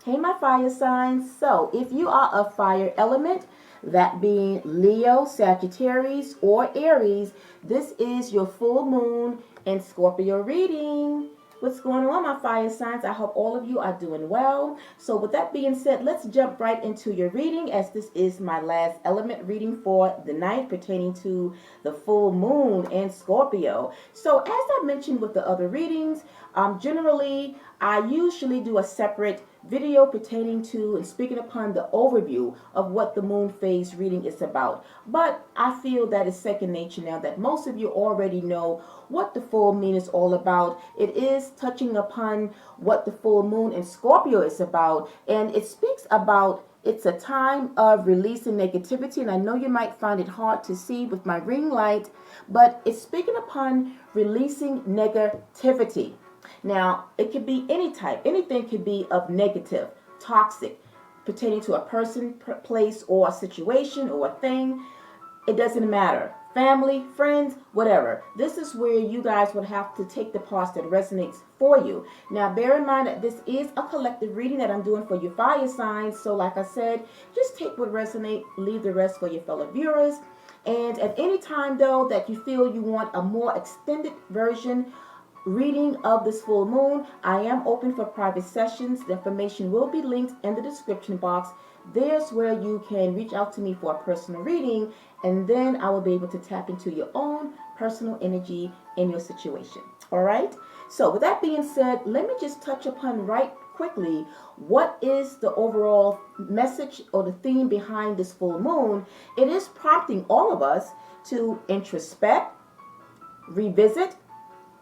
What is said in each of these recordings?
Hey, my fire signs. So, if you are a fire element, that being Leo, Sagittarius, or Aries, this is your full moon and Scorpio reading. What's going on, my fire signs? I hope all of you are doing well. So, with that being said, let's jump right into your reading, as this is my last element reading for the night pertaining to the full moon and Scorpio. So, as I mentioned with the other readings, generally I usually do a separate video pertaining to and speaking upon the overview of what the moon phase reading is about. But I feel that it's second nature now that most of you already know what the full moon is all about. It is touching upon what the full moon in Scorpio is about, and it speaks about it's a time of releasing negativity. And I know you might find it hard to see with my ring light, but it's speaking upon releasing negativity. Now, it could be any type. Anything could be of negative, toxic, pertaining to a person, place, or a situation or a thing. It doesn't matter. Family, friends, whatever. This is where you guys would have to take the parts that resonates for you. Now, bear in mind that this is a collective reading that I'm doing for your fire signs. So, like I said, just take what resonates, leave the rest for your fellow viewers. And at any time, though, that you feel you want a more extended version reading of this full moon, I am open for private sessions. The information will be linked in the description box. There's where you can reach out to me for a personal reading, and then I will be able to tap into your own personal energy in your situation. All right? So, with that being said, let me just touch upon right quickly what is the overall message or the theme behind this full moon. It is prompting all of us to introspect, revisit,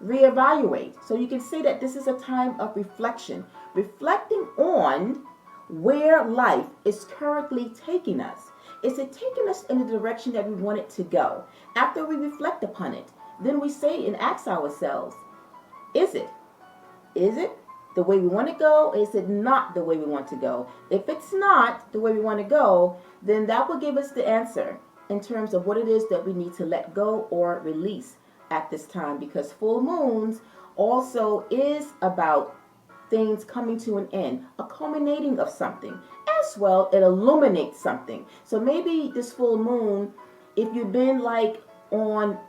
reevaluate. So you can say that this is a time of reflection, reflecting on where life is currently taking us. Is it taking us in the direction that we want it to go? After we reflect upon it, then we say and ask ourselves, is it? Is it the way we want to go? Is it not the way we want to go? If it's not the way we want to go, then that will give us the answer in terms of what it is that we need to let go or release at this time, because full moons also is about things coming to an end, a culminating of something. As well, it illuminates something. So maybe this full moon, if you've been like on,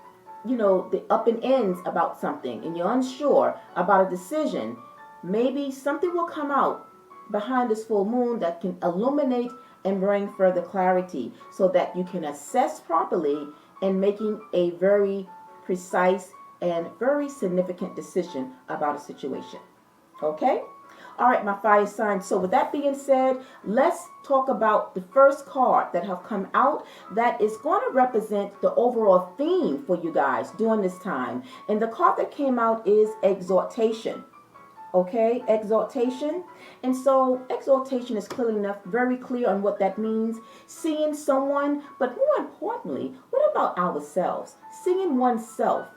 the up and ends about something and you're unsure about a decision, maybe something will come out behind this full moon that can illuminate and bring further clarity so that you can assess properly and making a very precise and very significant decision about a situation. Okay? All right, my fire signs. So with that being said, let's talk about the first card that have come out that is going to represent the overall theme for you guys during this time. And the card that came out is exaltation. Okay, exaltation. And so exaltation is clearly enough, very clear on what that means. Seeing someone, but more importantly, what about ourselves? Seeing oneself,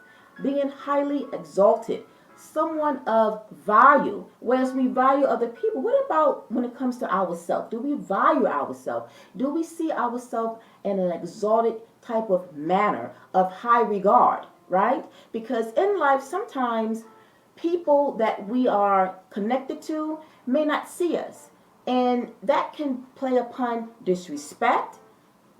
being highly exalted, someone of value. Whereas we value other people, what about when it comes to ourselves? Do we value ourselves? Do we see ourselves in an exalted type of manner of high regard, right? Because in life, sometimes people that we are connected to may not see us, and that can play upon disrespect,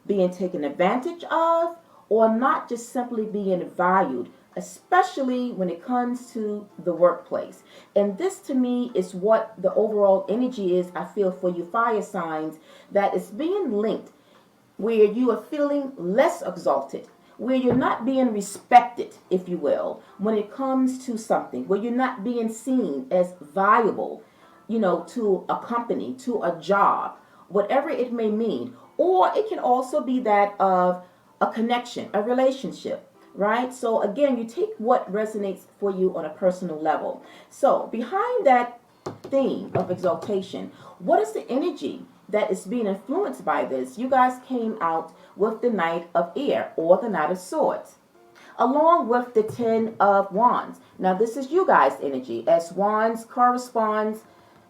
being taken advantage of, or not just simply being valued, especially when it comes to the workplace. And this to me is what the overall energy is, I feel, for you fire signs, that is being linked where you are feeling less exalted, where you're not being respected, if you will, when it comes to something, where you're not being seen as valuable, to a company, to a job, whatever it may mean. Or it can also be that of a connection, a relationship, right? So again, you take what resonates for you on a personal level. So behind that theme of exaltation, what is the energy that is being influenced by this? You guys came out with the Knight of Air, or the Knight of Swords, along with the Ten of Wands. Now this is you guys' energy, as Wands corresponds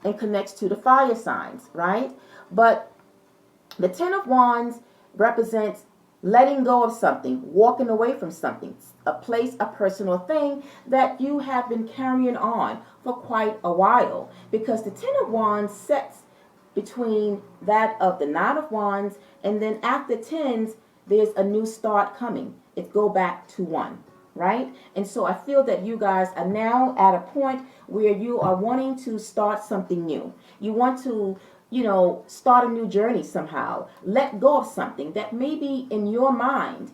and connects to the fire signs, right? But the Ten of Wands represents letting go of something, walking away from something, a place, a person, or thing that you have been carrying on for quite a while. Because the Ten of Wands sets between that of the Nine of Wands, and then after tens, there's a new start coming. It go back to one, right? And so I feel that you guys are now at a point where you are wanting to start something new. You want to, start a new journey somehow. Let go of something that maybe in your mind,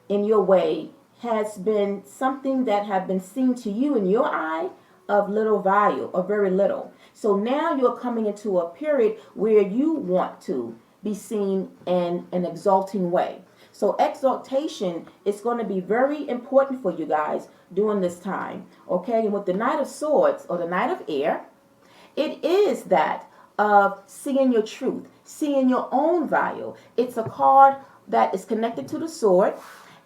in your way, has been something that have been seen to you in your eye of little value or very little. So now you're coming into a period where you want to be seen in an exalting way. So exaltation is going to be very important for you guys during this time. Okay, and with the Knight of Swords or the Knight of Air, it is that of seeing your truth, seeing your own value. It's a card that is connected to the sword.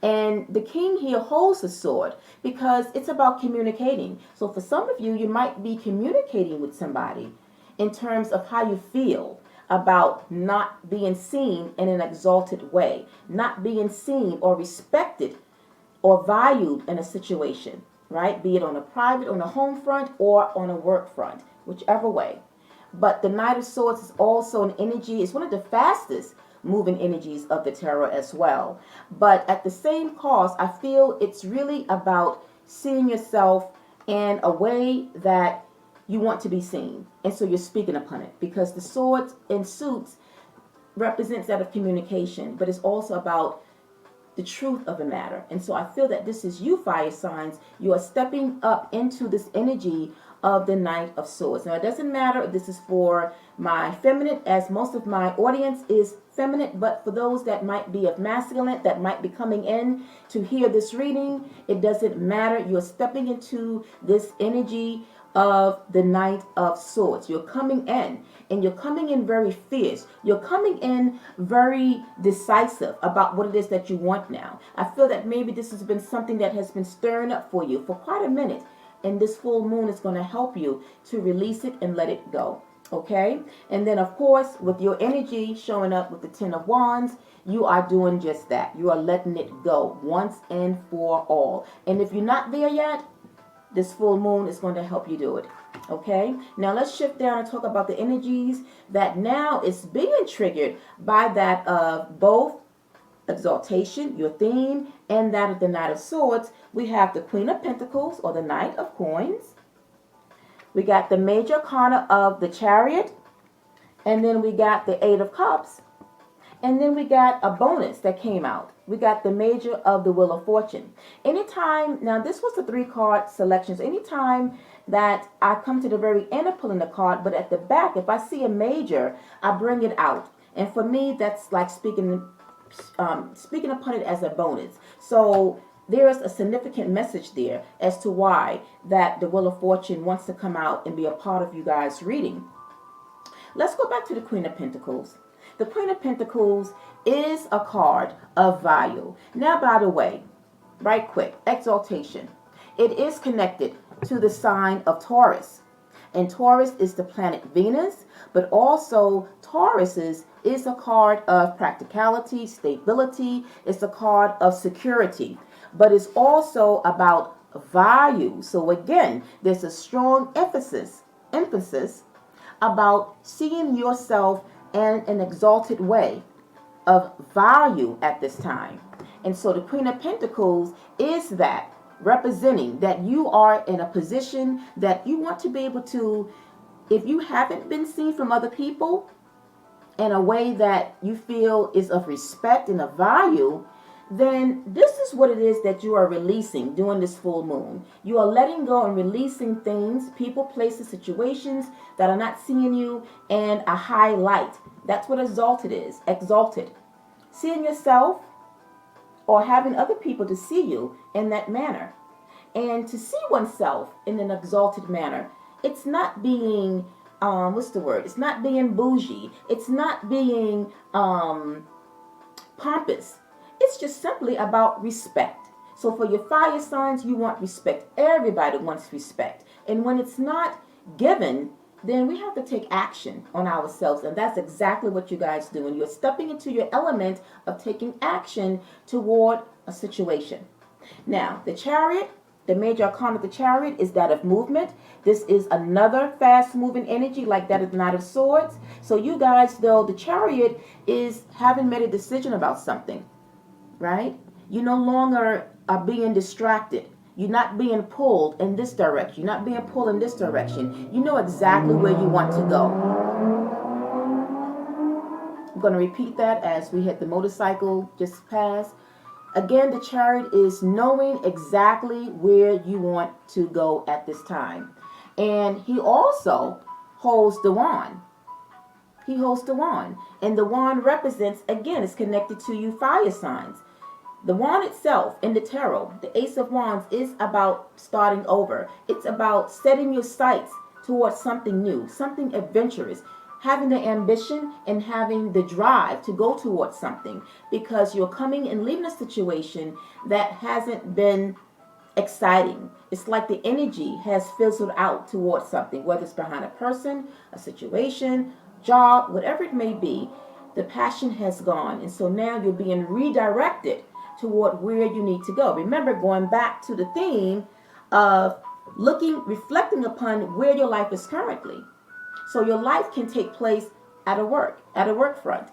And the king here holds the sword because it's about communicating. So for some of you, you might be communicating with somebody in terms of how you feel about not being seen in an exalted way, not being seen or respected or valued in a situation, right? Be it on a private, on a home front, or on a work front, whichever way. But the Knight of Swords is also an energy, it's one of the fastest moving energies of the tarot as well. But at the same cost, I feel it's really about seeing yourself in a way that you want to be seen. And so you're speaking upon it, because the swords and suits represents that of communication, but it's also about the truth of the matter. And so I feel that this is you, fire signs. You are stepping up into this energy of the Knight of Swords. Now, it doesn't matter if this is for my feminine, as most of my audience is feminine, but for those that might be of masculine, that might be coming in to hear this reading, it doesn't matter. You're stepping into this energy of the Knight of Swords. You're coming in, and you're coming in very fierce. You're coming in very decisive about what it is that you want now. I feel that maybe this has been something that has been stirring up for you for quite a minute, and this full moon is going to help you to release it and let it go. Okay? And then, of course, with your energy showing up with the Ten of Wands, you are doing just that. You are letting it go once and for all. And if you're not there yet, this full moon is going to help you do it. Okay? Now let's shift down and talk about the energies that now is being triggered by that of both exaltation, your theme, and that of the Knight of Swords. We have the Queen of Pentacles or the Knight of Coins. We got the Major Arcana of the Chariot. And then we got the Eight of Cups. And then we got a bonus that came out. We got the Major of the Wheel of Fortune. Anytime, now this was the 3-card selections. Anytime that I come to the very end of pulling the card, but at the back, if I see a major, I bring it out. And for me, that's like speaking upon it as a bonus. So there is a significant message there as to why that the Wheel of Fortune wants to come out and be a part of you guys' reading. Let's go back to the Queen of Pentacles. The Queen of Pentacles is a card of value. Now, by the way, right quick, exaltation. It is connected to the sign of Taurus. And Taurus is the planet Venus, but also Taurus is a card of practicality, stability. It's a card of security, but it's also about value. So again, there's a strong emphasis about seeing yourself in an exalted way of value at this time. And so the Queen of Pentacles is that, representing that you are in a position that you want to be able to, if you haven't been seen from other people in a way that you feel is of respect and of value, then this is what it is that you are releasing during this full moon. You are letting go and releasing things, people, places, situations that are not seeing you in a high light. That's what exalted is. Exalted. Seeing yourself or having other people to see you in that manner. And to see oneself in an exalted manner, it's not being, It's not being bougie. It's not being pompous. It's just simply about respect. So for your fire signs, you want respect. Everybody wants respect. And when it's not given, then we have to take action on ourselves. And that's exactly what you guys do. And you're stepping into your element of taking action toward a situation. Now, the Chariot The major arcana of the Chariot is that of movement. This is another fast-moving energy like that of the Knight of Swords. So you guys, though, the Chariot is having made a decision about something, right? You no longer are being distracted. You're not being pulled in this direction. You're not being pulled in this direction. You know exactly where you want to go. I'm going to repeat that as we hit the motorcycle just past. Again, the Chariot is knowing exactly where you want to go at this time. And he also holds the wand. He holds the wand. And the wand represents, again, it's connected to you fire signs. The wand itself in the tarot, the Ace of Wands, is about starting over. It's about setting your sights towards something new, something adventurous, having the ambition and having the drive to go towards something, because you're coming and leaving a situation that hasn't been exciting. It's like the energy has fizzled out towards something, whether it's behind a person, a situation, job, whatever it may be. The passion has gone, and so now you're being redirected toward where you need to go. Remember, going back to the theme of reflecting upon where your life is currently. So your life can take place at a work front.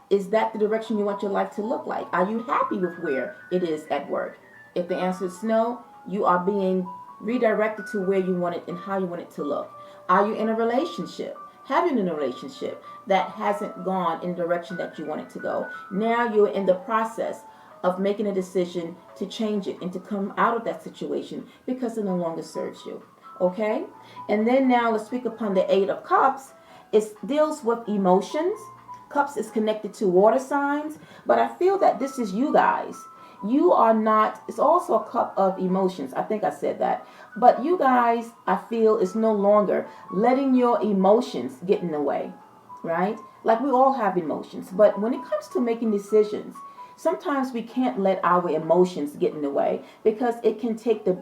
Is that the direction you want your life to look like? Are you happy with where it is at work? If the answer is no, you are being redirected to where you want it and how you want it to look. Are you in a relationship? Having a relationship that hasn't gone in the direction that you want it to go. Now you're in the process of making a decision to change it and to come out of that situation because it no longer serves you. Okay? And then now let's speak upon the Eight of Cups. It deals with emotions. Cups is connected to water signs, but I feel that this is you guys. You are not, it's also a cup of emotions. I think I said that. But you guys, I feel, is no longer letting your emotions get in the way, right? Like we all have emotions, but when it comes to making decisions, sometimes we can't let our emotions get in the way because it can take the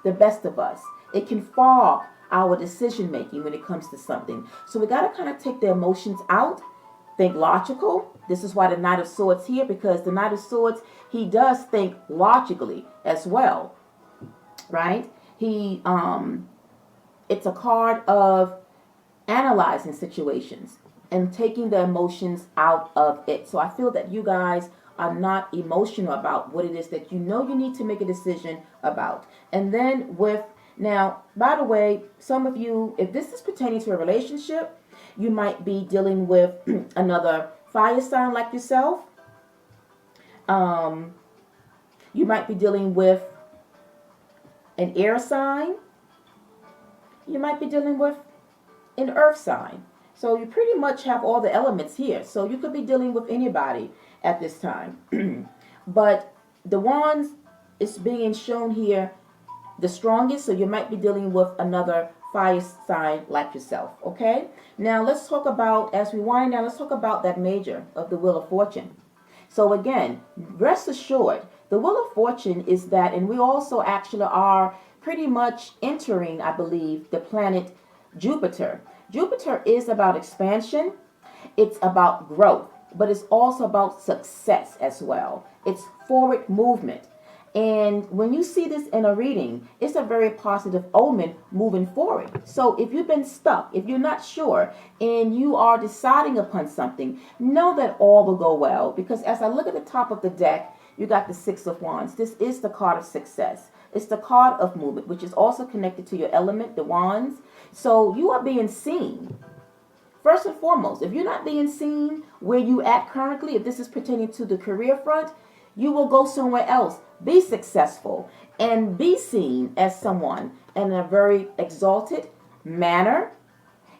best of us. It can fog our decision making when it comes to something. So we got to kind of take the emotions out, think logical. This is why the Knight of Swords here, because the Knight of Swords, he does think logically as well, right? It's a card of analyzing situations and taking the emotions out of it. So I feel that you guys are not emotional about what it is that you know you need to make a decision about. And then now, by the way, some of you, if this is pertaining to a relationship, you might be dealing with another fire sign like yourself. You might be dealing with an air sign. You might be dealing with an earth sign. So you pretty much have all the elements here. So you could be dealing with anybody at this time. But the wands is being shown here the strongest. So you might be dealing with another fire sign like yourself. Okay. Now let's talk about, as we wind down, let's talk about that major of the Wheel of Fortune. So again, rest assured, the Wheel of Fortune is that, and we also actually are pretty much entering, I believe, the planet Jupiter. Jupiter is about expansion. It's about growth, but it's also about success as well. It's forward movement. And when you see this in a reading, it's a very positive omen moving forward. So if you've been stuck, if you're not sure, and you are deciding upon something, know that all will go well. Because as I look at the top of the deck, you got the Six of Wands. This is the card of success. It's the card of movement, which is also connected to your element, the wands. So you are being seen. First and foremost, if you're not being seen where you at currently, if this is pertaining to the career front, you will go somewhere else, be successful, and be seen as someone in a very exalted manner.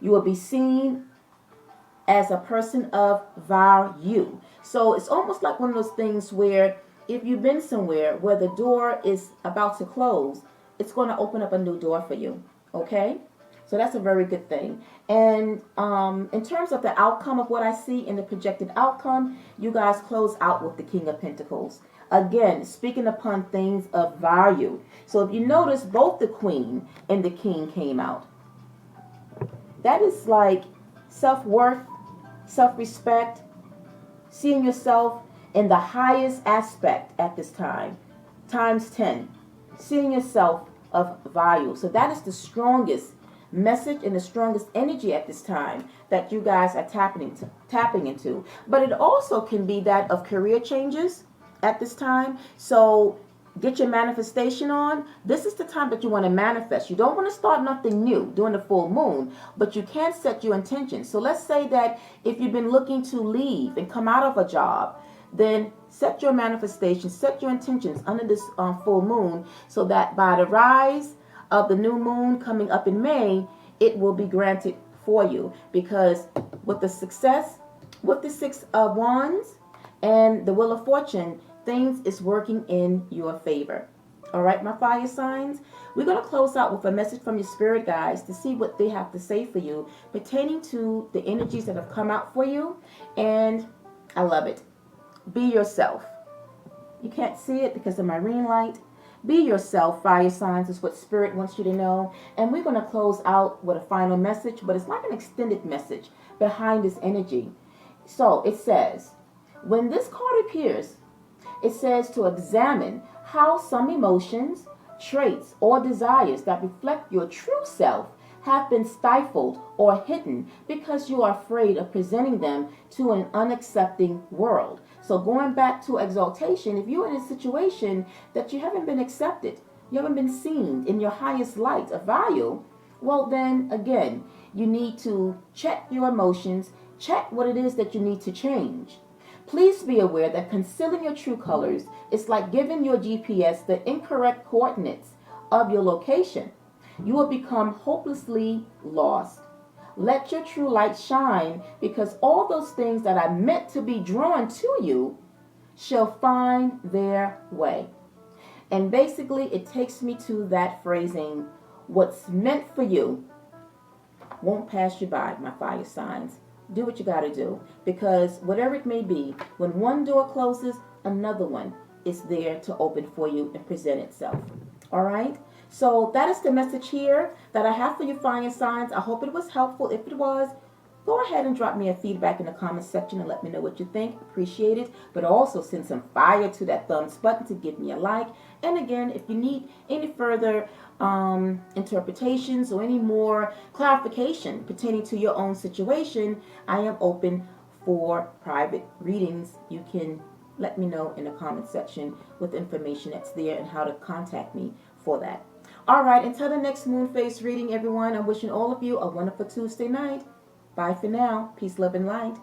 You will be seen as a person of value. So it's almost like one of those things where if you've been somewhere where the door is about to close, it's going to open up a new door for you. Okay? So that's a very good thing. And in terms of the outcome of what I see in the projected outcome, you guys close out with the King of Pentacles. Again, speaking upon things of value. So if you notice, both the Queen and the King came out. That is like self-worth, self-respect, seeing yourself in the highest aspect at this time, times 10. seeing yourself of value. So that is the strongest message and the strongest energy at this time that you guys are tapping into. But it also can be that of career changes at this time. So get your manifestation on. This is the time that you want to manifest. You don't want to start nothing new during the full moon, but you can set your intentions. So let's say that if you've been looking to leave and come out of a job, then set your manifestation, set your intentions under this full moon, so that by the rise of the new moon coming up in May, it will be granted for you. Because with the success, with the Six of Wands and the Wheel of Fortune, things is working in your favor. All right, my fire signs, we're going to close out with a message from your spirit guides to see what they have to say for you pertaining to the energies that have come out for you. And I love it. Be yourself. You can't see it because of my ring light. Be yourself, fire signs, is what spirit wants you to know. And we're going to close out with a final message, but it's like an extended message behind this energy. So it says, when this card appears, it says to examine how some emotions, traits, or desires that reflect your true self have been stifled or hidden because you are afraid of presenting them to an unaccepting world. So going back to exaltation, if you're in a situation that you haven't been accepted, you haven't been seen in your highest light of value, well then again, you need to check your emotions, check what it is that you need to change. Please be aware that concealing your true colors is like giving your GPS the incorrect coordinates of your location. You will become hopelessly lost. Let your true light shine, because all those things that are meant to be drawn to you shall find their way. And basically, it takes me to that phrasing, what's meant for you won't pass you by, my fire signs. Do what you got to do, because whatever it may be, when one door closes, another one is there to open for you and present itself. All right? So that is the message here that I have for you, fire signs. I hope it was helpful. If it was, go ahead and drop me a feedback in the comment section and let me know what you think. Appreciate it. But also send some fire to that thumbs button to give me a like. And again, if you need any further interpretations or any more clarification pertaining to your own situation, I am open for private readings. You can let me know in the comment section with the information that's there and how to contact me for that. All right, until the next moon phase reading, everyone, I'm wishing all of you a wonderful Tuesday night. Bye for now. Peace, love, and light.